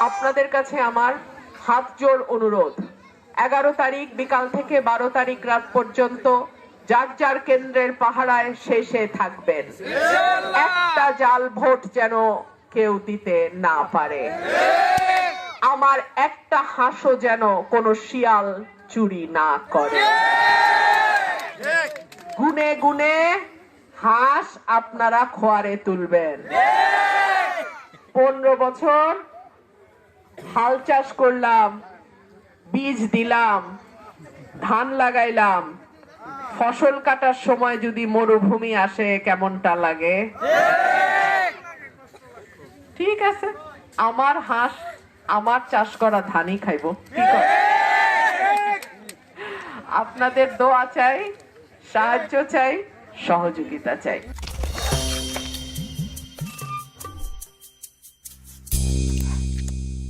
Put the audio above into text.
আপনাদের কাছে আমার হাত জোড় অনুরোধ, 11 তারিখ বিকাল থেকে 12 তারিখ রাত পর্যন্ত যার যার কেন্দ্রের পাহারায় শেষে থাকবেন। একটা জাল ভোট যেন কেউ দিতে না পারে। আমার একটা হাঁসও যেন কোনো শিয়াল চুরি না করে। গুনে গুনে হাঁস আপনারা খোয়ারে তুলবেন। 15 বছর হাল চাষ করলাম, বীজ দিলাম, ধান লাগাইলাম, ফসল কাটার সময় যদি মরুভূমি আসে কেমনটা লাগে? ঠিক আছে, আমার হাঁস আমার চাষ করা ধানই খাইবো। ঠিক আছে, আপনাদের দোয়া চাই, সাহায্য চাই, সহযোগিতা চাই।